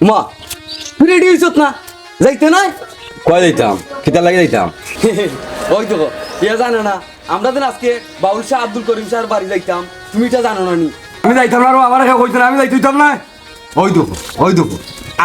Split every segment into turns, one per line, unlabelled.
মা তুই রেডি হইছত না যাইতে নাই
কয় যাইতাম কিতা লাগে যাইতাম
ওই তো ইয়া জানো না আমরা দিন আজকে বাউল শাহ আব্দুল করিম শাহর বাড়ি যাইতাম তুমি এটা জানো না নি
আমি যাইতাম না আর আমার কাছে কইতো না আমি যাইতাম না ওই দেখো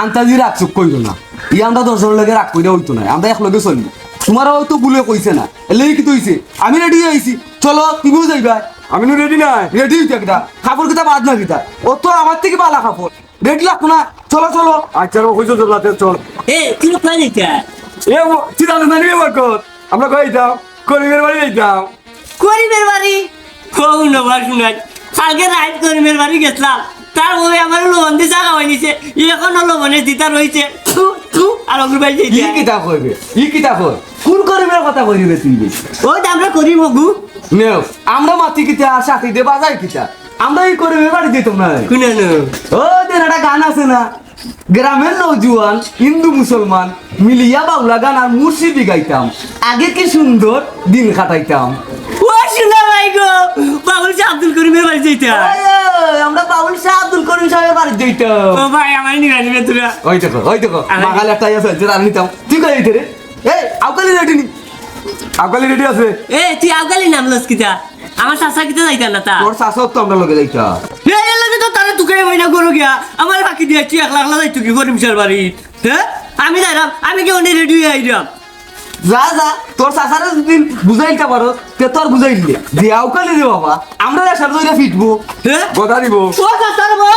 আন্তাজি রাখছুক কইল না ই আমরা 10 জন লগে রাখ কইরা হইতো না আমরা এক লগে চলবো তোমার হয়তো ভুলে কইছে না এলে কি তৈছে আমি রেডি হইছি চলো তুমিও যাইবা
আমি রেডি নাই
রেডি হইতে কিটা কাপড় কিটা বাদ না কিটা ও তো আমার থেকে বালা কাপড় রেডি লাগতো না চলো চলো
আচ্ছা কইছো তো রাতে চল
তুই কোথায় যাইতা
এ চিন্তা না নিয়ে বকত আমরা কই যাইতাম করিমের বাড়ি যাইতাম
করিমের বাড়ি কৌ নবার শুনাই কালকে রাইট করিমের বাড়ি গেছিলাম তার বউ আমার লোন দিয়ে জায়গা হয়ে নিছে এখনো লোনের দিতা রয়েছে আর অগ্রবাই
ই
যাইতে
কিতা কইবে ই কিতা কই কোন করিমের কথা কইবে তুই
ওই তো আমরা করি মগু
নেও আমরা মাটি কিতা সাথী দে বাজাই কিতা আমরা এই করিমের বাড়ি দিতাম না
শুনে
ও দেন একটা গান আছে না গ্রামের নৌজওয়ান হিন্দু মুসলমান মিলিয়া বাউলা গান আর মুর্শিদি গাইতাম আগে কি সুন্দর দিন কাটাইতাম
ও শুনে ভাই গো বাবুল শাহ আব্দুল করিমের বাড়ি যাইতা
আমরা বাউল শাহ আব্দুল করিম সাহেবের বাড়ি দিতাম
ও ভাই আমার নিয়ে নিবে তোরা
ওই দেখো মাগাল একটা আছে যেটা আমি নিতাম তুই কই রে এই আউকালি রেডি নি
আকালি রেডি আছে
তুই আগালি নাম লস কিতা আমার শাসা কিতা যাইতা না তা
তোর শাসক তো আমরা লগে যাইতাম
লাগে তো তারা তুকে মহিনা করো গিয়া আমার বাকি দিয়ে তুই 1 লাখ যাইতো কি করিম শাহর বাড়ি হ্যাঁ আমি যাইলাম আমি কি অনেক রেডি হয়ে আইলাম
যা তোর শাসারে যদি বুঝাইতে পারো তে তোর বুঝাই দিলে যে আউকালি রে বাবা আমরা একসাথে ধরে ফিটবো
হ্যাঁ
কথা দিব
ও শাসার বো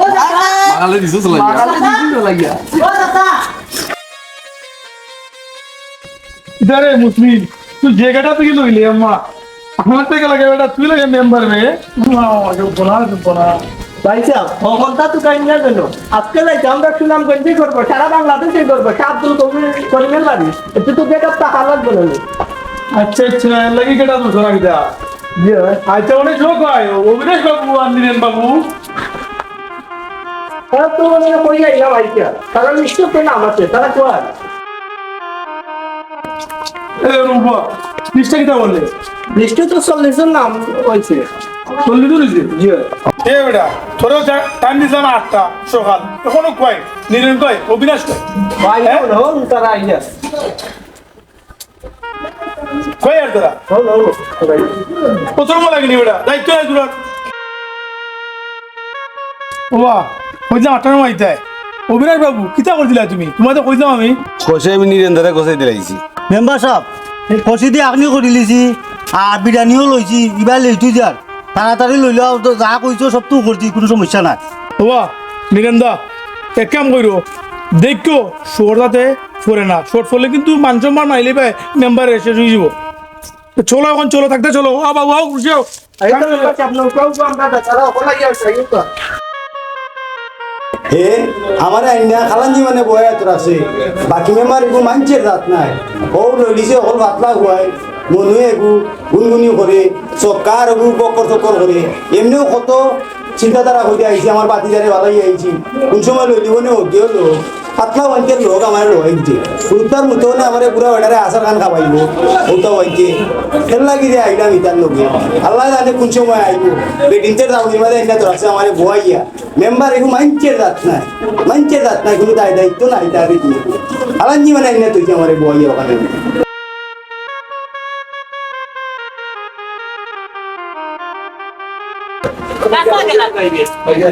ও শাসা
মাগালে দিছো
মাগালে দিছিল লাগিয়া
ও শাসা
ইদারে মুসলিম তুই জায়গাটা থেকে লইলি আম্মা আমার থেকে লাগে বেটা তুই লাগে মেম্বার মে বলা
ভাই সাহেব ভবনটা তো কাইন না জানো আজকে যাইতে আমরা সুনাম গঞ্জি করবো সারা বাংলাদেশে করবো শাহ আব্দুল করিমের বাড়ি একটু তো গেট আপ টাকা লাগবে না
আচ্ছা আচ্ছা লাগি কেটা তো সোনা গিয়া আচ্ছা অনেক শোক হয় অবিনাশ বাবু আনদিলেন বাবু
তারা তো মানে কই যাই না ভাই সাহেব তারা নিশ্চয় তো নাম আছে তারা কোয়ার
এ রূপা নিষ্ঠা কিটা বললে
নিশ্চয় তো 40 জন নাম হয়েছে
চল্লি ধরেছে জি এ বেটা তোর টাইম দিছিলাম 8টা সকাল এখনো কয় নীরেন কয় অবিনাশ কয়
ভাই হন তারা আইয়া
কয় আর তোরা
হন
প্রথম লাগেনি বেটা দায়িত্ব আছে তোর ওবা কইলাম 8টার সময় আইতে অবিনাশ বাবু কিতা করছিলা তুমি তোমাদের কইলাম আমি
কষে আমি নিরেন্দারে কষাই দিলাইছি
মেম্বার সাহেব খসি দিয়ে আপনি করে লিছি আর বিরিয়ানিও লইছি এবার লেটু যার তাড়াতাড়ি লইল যা কইছো সব তো করছি কোনো সমস্যা নাই
ওবা নিরেন্দা এক কাম করো দেখো শোর যাতে ফোরে না শোট ফলে কিন্তু মান সম্মান মাইলে পায় মেম্বার শেষ হয়ে যাব চলো এখন চলো থাকতে চলো বাবু আও খুশি হও
আপনার কেউ আমরা তারা ওখানে আইয়া আছে
হে আমার আইনা খালাঞ্জি মানে বয়া তোর আছে বাকি মেম্বার এগু মানছে রাত নাই ও লইছে অকল বাতলা হুয়াই মনুয়ে এগু গুনগুনি করে চক্কার এগু বকর চক্কর করে এমনিও কত চিন্তাধারা হইতে আইছি আমার বাতিদারে ভালাই আইছি কোন সময় লই দিব না ওদিও লোক পাতলা ওয়াইতে লোক আমার রইছে উত্তর মতো না আমারে পুরা ওটারে আসার খান খাওয়াইবো ওটা ওয়াইতে খেল লাগি যে আইলাম ইতার লোকে আল্লাহ জানে কোন সময় আইবো বেডিনতে রাউনি মাঝে আইনা তোর আছে আমারে বয়াইয়া মেম্বার এগু মানছের রাত নাই কোনো দায়িত্ব নাই তার আলাঞ্জি মানে আইনা তুই আমারে বয়াইয়া ওখানে
কাসা গেলা কইবে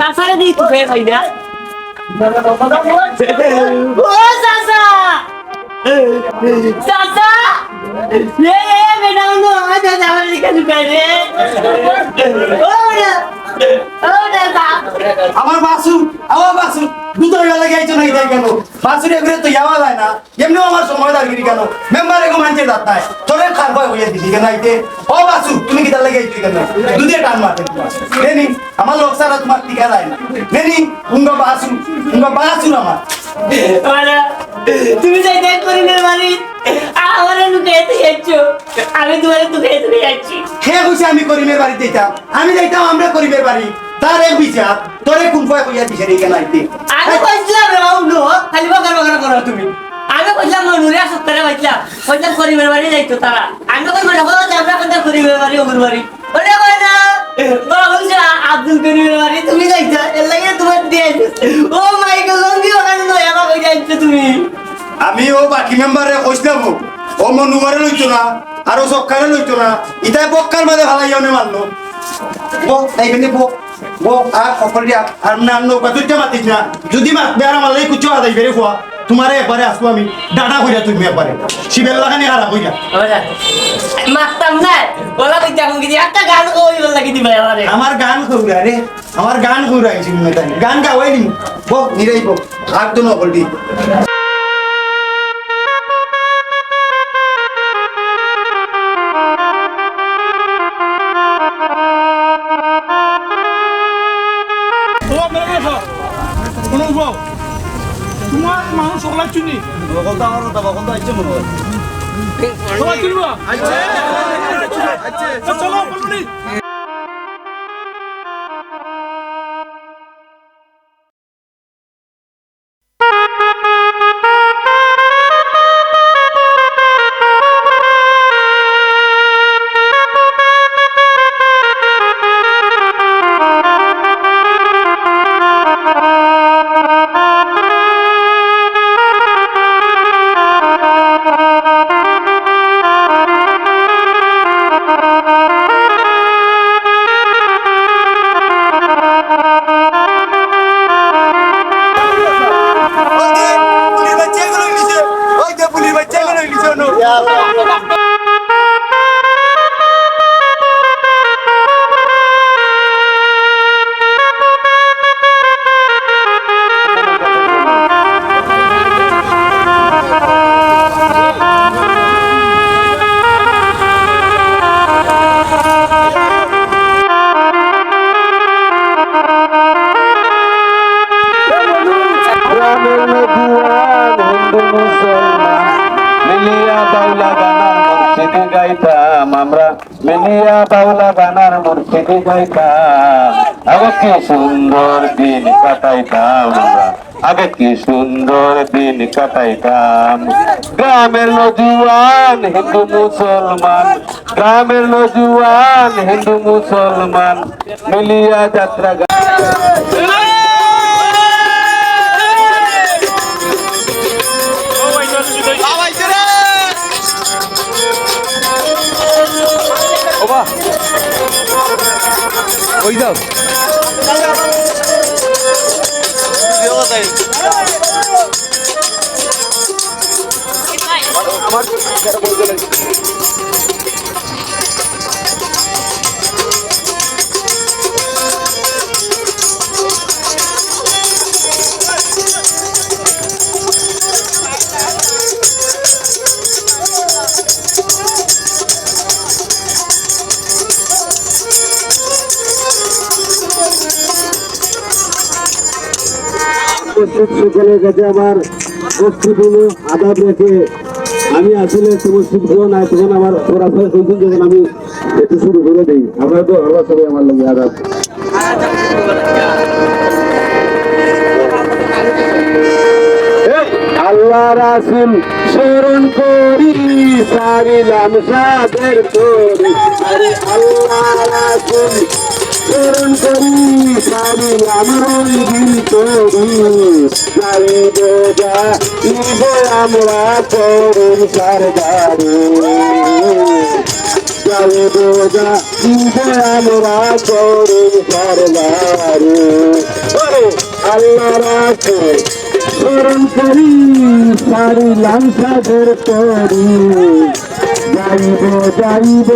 কাসারে দি তুই ভাই না ও শাসা শাসা লে বেটাও নো আজ আমার দিকে ঢুকাই রে
আমার বাসু দুধের বেলা গাইছো নাই তাই কেন বাসুরে ঘুরে তো যাওয়া যায় না এমনিও আমার সময় দাঁড়িয়ে কেন মেম্বার এগো মানছে রাত নাই তোরে খার পাই হইয়া দিছি কেন আইতে ও বাসু তুমি কি তার লাগে আইছো কেন দুধে টান মারতে নেনি আমার লোক সারা তোমার টিকা যায় না নেনি উঙ্গা বাসু আমার
তুমি যাই দেখ করিমের বাড়ি আমারে লুকাইতে যাচ্ছো আমি তোমারে লুকাইতে যাচ্ছি
কে কইছে আমি করিমের বাড়িতে যাইতাম আমি যাইতাম আমরা করিমের বাড়ি তার এক বিচার তোরে কোন পায় কইয়া দিছে রে কেন আইতে
আমি কইছিলাম রে বাবু খালি বকর করো তুমি আমি কইছিলাম নুরিয়া সত্তরে কইছিলাম করিমের বাড়ি যাইতো তারা আমি কই মনে করো যে আমরা কোনটা করিমের বাড়ি ওগুর বাড়ি ওরে কই না বাবু আব্দুল করিমের বাড়ি তুমি যাইছো এর লাগে তোমার দিয়ে ও মাই গড লঙ্গি ওখানে নয় আমার কই যাইছো তুমি
আমি ও বাকি মেম্বারে কইছিলাম ও মনুমারে লইতো না আরো সক্কারে লইতো না ইতাই বক্কার মাঝে ভালাই অনে মারলো বো এইখানে বো বো আর অপরিয়া আর না নৌকা তুইটা মাতিস না যদি মাতবে আর আমার লাগি কুচো আদাই বেরে খোয়া তোমারে একবারে আসবো আমি ডাডা কইরা তুমি একবারে শিবের লাগানি হারা কইরা
মারতাম না বলা কইতে এখন কি একটা গান কই বল লাগি দিবা আমারে
আমার গান কইরা রে আমার গান কইরা আইছি মেতানি গান গাওয়াই নি বো নিরাই বো আর তো নকলটি
ও মেরে গেছো কোনো উপাও তোমার মানুষ সকলা চিনি
বকলটা আমার কথা বকলটা ইচ্ছে মনে হয়
সবাই চিনবা আচ্ছা চলো বলুনি
মিলিয়া বাউলা গানার মুর্শিদি গাইতাম আগে কি সুন্দর দিন কাটাইতাম আমরা আগে কি সুন্দর দিন কাটাইতাম গ্রামের নজুয়ান হিন্দু মুসলমান গ্রামের নজুয়ান হিন্দু মুসলমান মিলিয়া যাত্রা
ওই যাও
সকলের কাছে আমার বক্তব্য আদাব রেখে আমি আসলে সমস্ত নাই তখন আমার ওরা শুনছেন যখন আমি একটু শুরু করে দিই আপনারা তো আমরা সবাই আমার লোক আদাব আল্লাহ রাসূল স্মরণ করি সারিলাম সাদের করি আরে আল্লাহ রাসূল স্মরণ করি সারিলাম রঙিন করি যাইব যাইব আমরা করুন সরদারে যাইব যাইব আমরা করুন সরদারে আল্লাহ রাসূল স্মরণ করি সারিলাম সাদের করি যাইব যাইব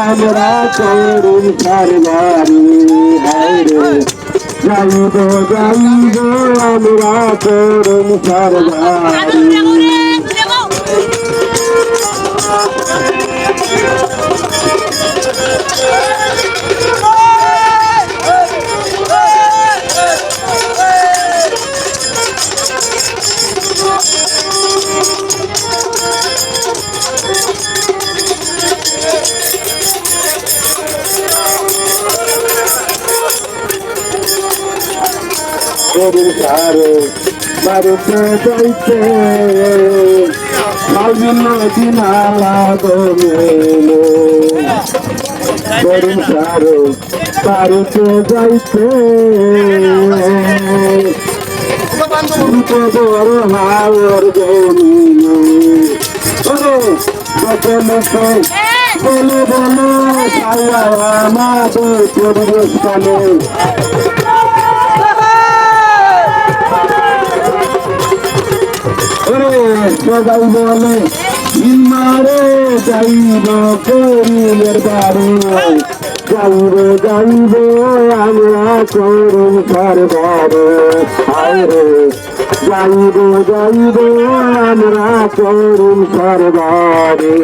আমরা করুন সরদারে হায়রে যাইব যাইব আমরা করুন সরদারে সারে বাড়িতে যাইতে বিভিন্ন দিন আলাদা করিম সারো বাড়িতে যাইতে বড় হাওয়ার জমিনে বলে বলে আমাদের পরিবেশ কালে সবাই বলে মারে যাইব করিমের বাড়ি যাইব আমরা করুন সরবারে আরে যাইব আমরা করুন সরবারে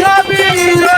Nabira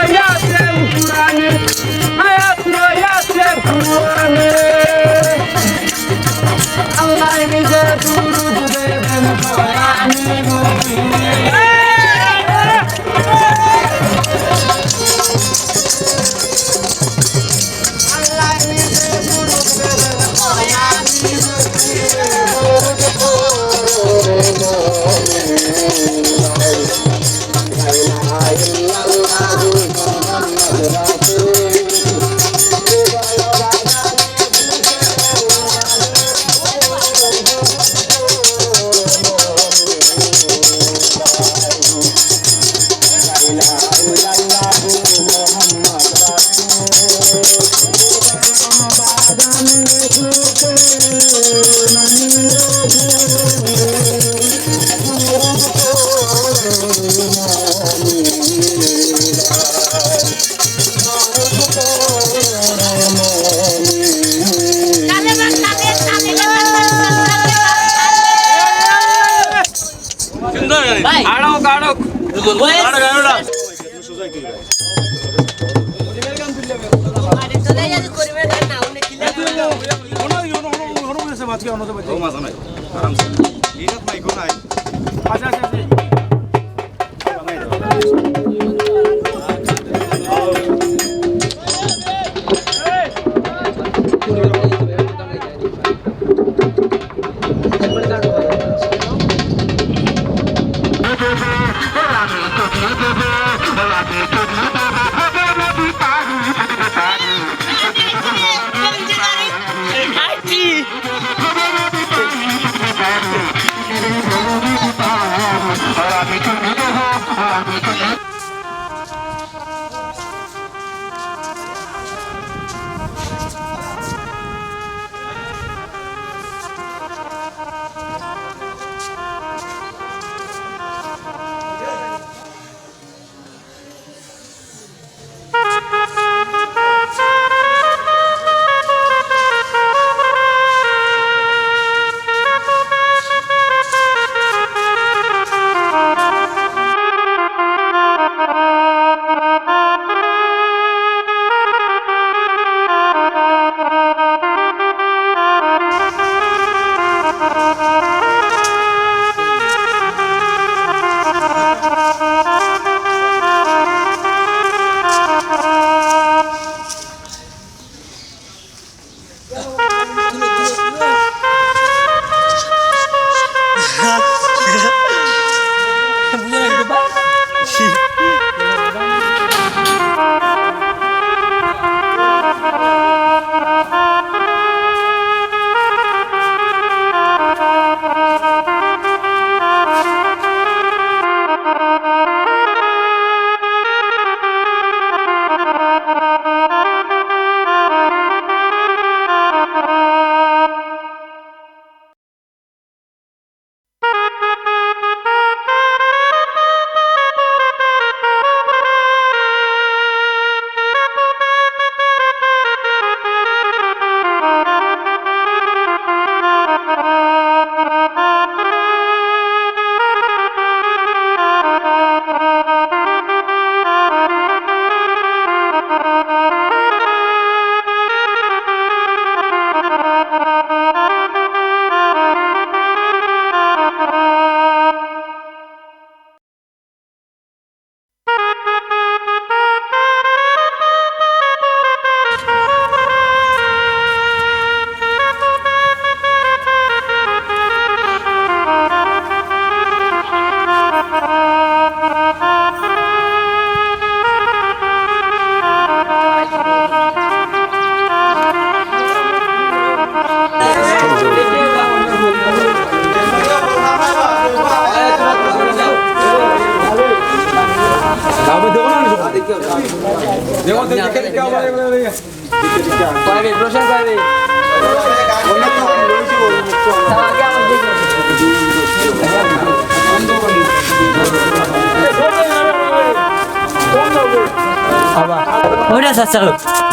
ওটা চাচা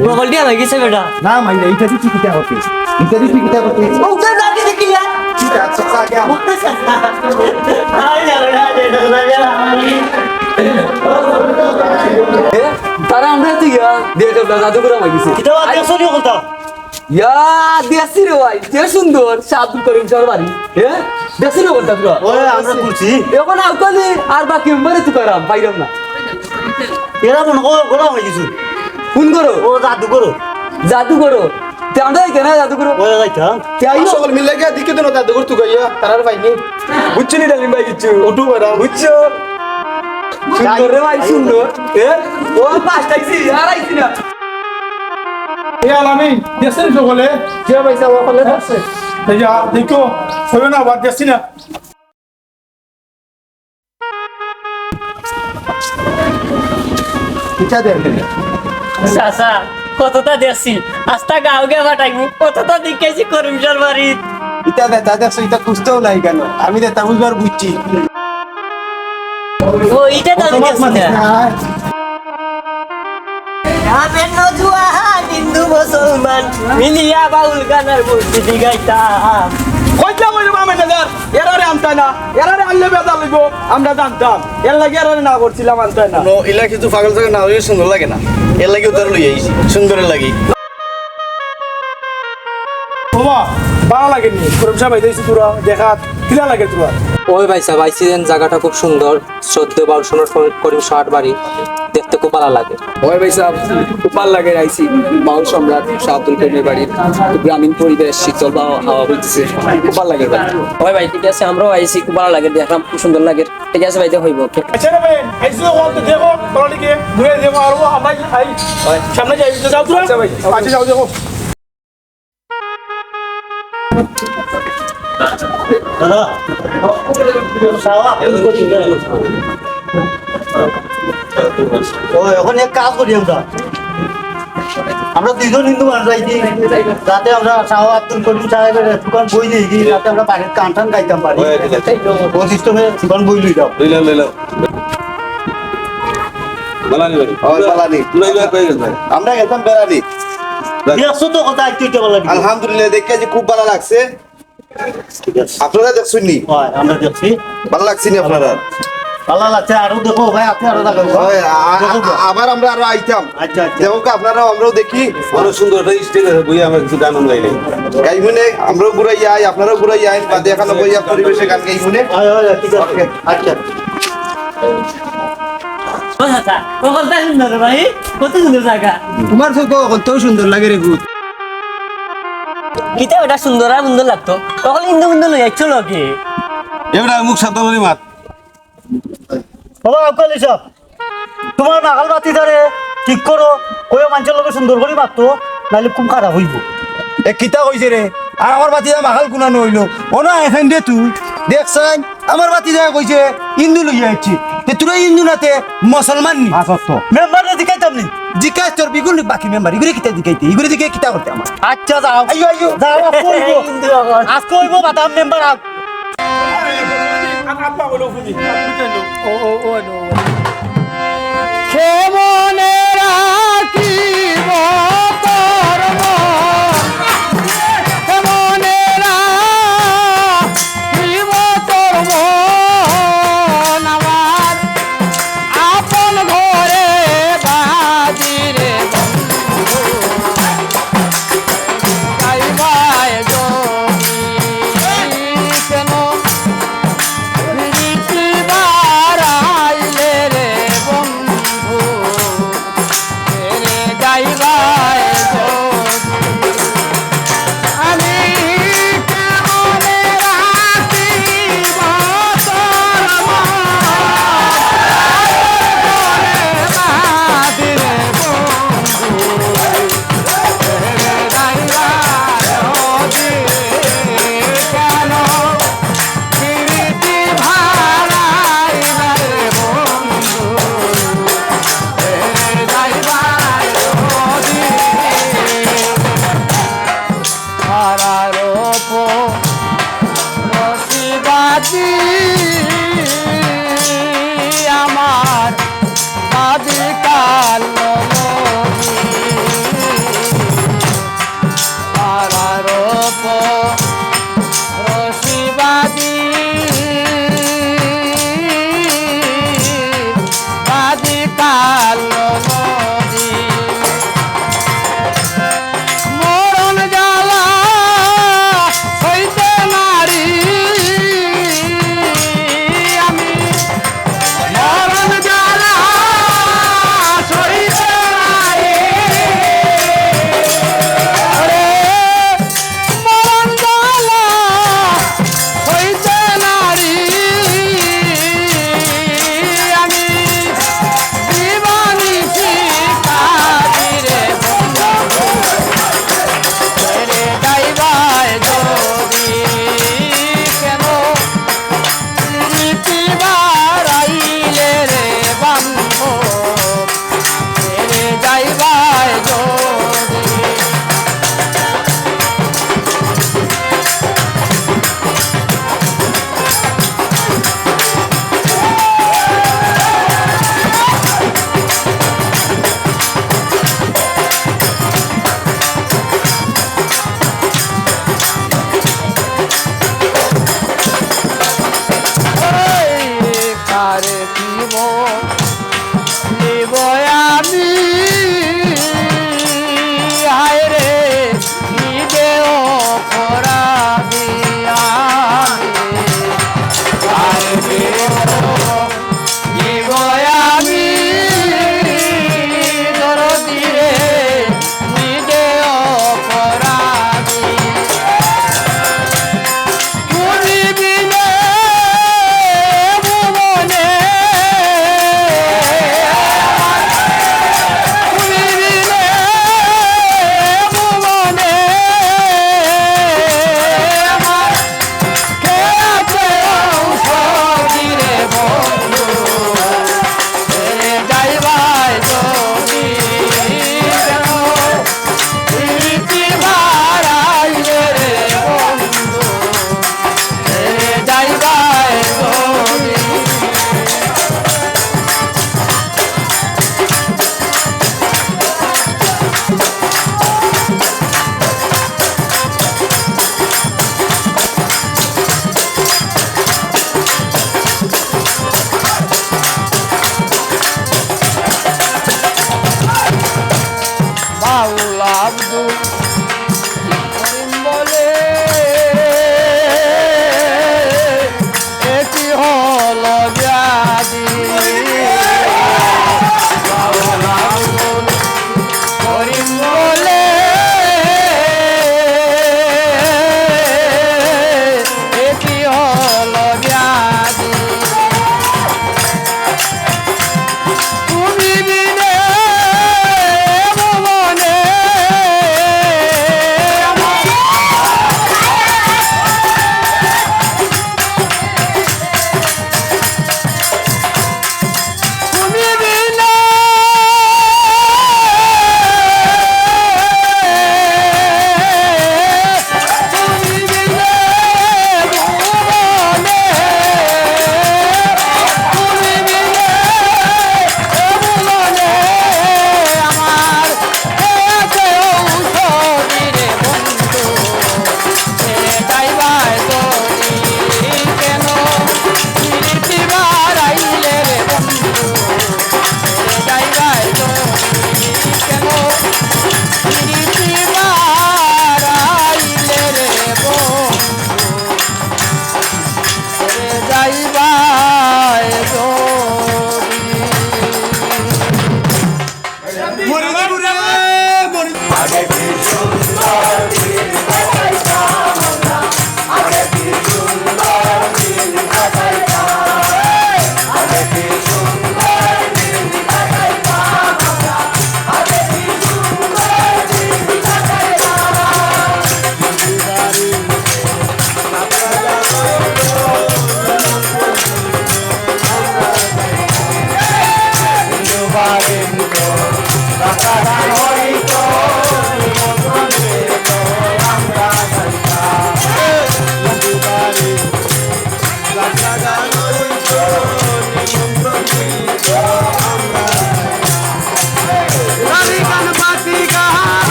বগল দিয়া ভাই গেছে বেটা
না মাইলে এইটা দিয়ে কি হতে এটা দিয়ে কি হতে
ওটা দাদি দেখিলা
ঠিক আছে আগে
আই যাবে না
তারা আমরা তুই দেখে জাদু করে মাগিছে
কিটা দেখছো নি কথা
ইয়া দেশি রে ভাই যে সুন্দর সাধু করিম চর বাড়ি হ্যাঁ দেশি রে বলতা তুই
ওরে আমরা করছি
এখন আউকালি আর বাকি মেরে তুই করাম পাইরাম না
এরা মনে করো আমি কিছু
কোন করো
ও জাদু করো
জাদু করো তে আমরা কেন জাদু করো
ওরে যাইতা
তে আইও
সকল মিলে গিয়ে দিকে তো না দাদু তুই গাইয়া তারার পাইনি
বুঝছো নি ডালিম ভাই কিচ্ছু
ওটু বেড়া
বুঝছো সুন্দর রে ভাই সুন্দর ও পাঁচটাইছি আর আইছি না
এ আলামি দেশের সকলে
যে পয়সা ও ফলে আছে
এই যা দেখো হবে না আবার দেখছি না
কিটা দেখেন
চাচা কতটা দেখছি আস্তা গাও গে ফাটাইবো কতটা দেখেছি করিমশার বাড়ি
ইটা বেতা দেখছো ইটা খুঁজতেও নাই কেন আমি দেতা বুঝবার বুঝছি
ও এটা তো আমি দেখছি না আমের নজুয়ান হিন্দু মুসলমান মিলিয়া বাউল গানের মূর্তি গাইতাম
কইতাম ওই মামে দাদার এরারে আমতাই না এরারে আনলে বেদা লইব আমরা জানতাম এর লাগে এরারে না করছিলাম আনতাই না
ইলা কিছু পাগল থাকে না হইলে সুন্দর লাগে না এর লাগে উত্তর লই আইছি সুন্দরের লাগি
বাবা ভালো লাগেনি করিম সাহেব আইতেছি তোরা দেখা কিলা লাগে তোরা
ওই ভাই সাহেব আইসিলেন জায়গাটা খুব সুন্দর 14 12 সনের করিম শার্ট বাড়ি দেখতে খুব ভালো লাগে
ওই ভাই সাহেব খুব ভালো লাগে আইছি বাউল সম্রাট শাহ আব্দুল করিমের বাড়ির গ্রামীণ পরিবেশ শীতল হাওয়া হইতেছে খুব ভালো লাগে ভাই
ওই ভাই ঠিক আছে আমরাও আইসি খুব ভালো লাগে দেখলাম খুব সুন্দর লাগে ঠিক আছে ভাই হইব
আচ্ছা রে ভাই আইসো বলতে দেখো বড়দিকে ঘুরে দেখো আর আমরা খাই সামনে যাই যাও তোরা আচ্ছা ভাই আচ্ছা যাও দেখো
এখন এক কাজ করি আমরা দুইজন হিন্দু মানুষ আইছি যাতে আমরা শাহ আব্দুল করিম সাহেবের দোকান বই নিয়ে গিয়ে যাতে আমরা বাড়ির গান টান গাইতাম পারি ওই সিস্টেমে দোকান বই লই যাও
আমরা গেছিলাম বেড়ানি
দেখছো তো কথা একটু একটু বলা
আলহামদুলিল্লাহ দেখে যে খুব ভালো লাগছে
ঠিক আছে
আপনারা দেখছেন নি
হয় আমরা দেখছি
ভালো লাগছে নি আপনারা
ভালো লাগছে আরো দেখো ভাই আপনি আরো দেখাবো
হয়, আবার আমরা আরো আইতাম
আচ্ছা আচ্ছা
দেখো আপনারাও আমরাও দেখি
অনেক সুন্দর একটা স্টেজ বই আমার কিছু গান গাইলে
গাই মনে আমরাও ঘুরাই যাই আপনারাও ঘুরাই যাই বা দেখানো বইয়া পরিবেশে গান গাই মনে
হয় হয় ঠিক আছে আচ্ছা
ও চাচা ও কত সুন্দর ভাই কত সুন্দর জায়গা
তোমার চোখ কত সুন্দর লাগে রে গুড
কিতে ওটা সুন্দর আর সুন্দর লাগতো তখন হিন্দু হিন্দু লই যাচ্ছিল কি
এবার মুখ সাবধান মাত
বাবা আকাল এসব তোমার নাগাল বাতি ধরে ঠিক করো ওই মানুষের লোকে সুন্দর করে মারতো নাহলে খুব খারাপ হইব
এ কিতা কইছে রে আর আমার বাতি মাখাল কুনানো হইলো ওনা এখান দে তুই দেখছেন আমার বাতি দেখা কইছে হিন্দু লইয়া আইছি তে তুই হিন্দু নাতে মুসলমান নি
মেম্বার দিকাইতাম নি
জিজ্ঞাস তোর বিগুন বাকি মেম্বার ইগুরে কিতা দিকাইতে ইগুরে দিকে কিতা করতে আমার
আচ্ছা যাও
আইও আইও
যাও আজকে হইব
হিন্দু এখন
আজকে হইব বাদাম মেম্বার আপ
আপা বলো ফুজি ও ও ও নো
মনে রাখিব তোর মনে রাখিব তোর মন আমার আপন ঘরে বাজিরে বন্ধু গাইবায় জমি কেন রীতি বাড়াইলে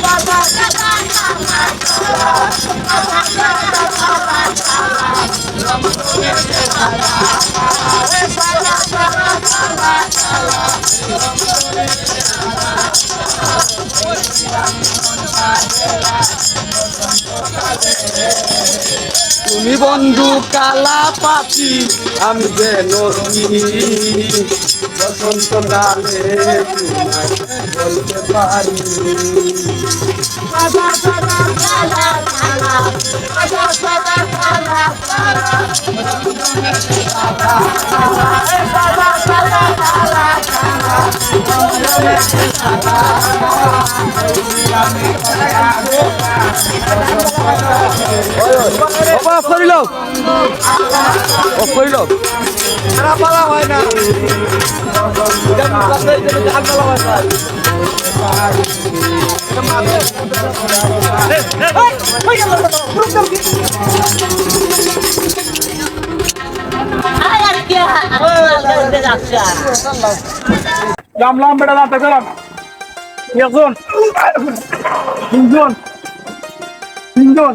Bye.
তুমি বন্ধু কালা পাখি আমি যেন বসন্ত কালে বলতে পারি অফ করিল অফ করিল পালা হয় না
লাম লাম বেটা লাম পেছলাম একজন তিনজন তিনজন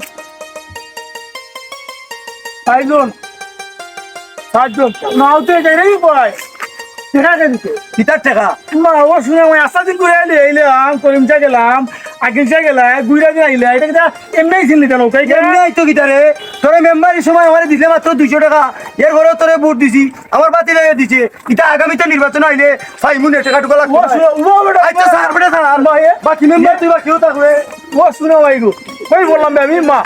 চারজন সাতজন নাও তো এটাই পড়ায় দেখা গেছে
কিতার টাকা
মা ও শুনে আমি আস্তা দিন করে আইলে আইলাম করিমচা গেলাম আগিলচা গেলাম গুইরা দিন আইলে এটা কিনা এমনি ছিল কেন ওকে
এমনি আইতো কিতারে তোরে মেম্বার এই সময় আমার দিলে মাত্র 200 টাকা এর ঘরে তোরে ভোট দিছি আমার বাতি লাগিয়ে দিছে এটা আগামীতে নির্বাচন আইলে ফাইমুনের টাকা টুকা লাগবে আচ্ছা স্যার বেটা স্যার বাকি মেম্বার তুই বাকিও থাকবে
ও শুনে ভাই গো ভাই বললাম আমি মা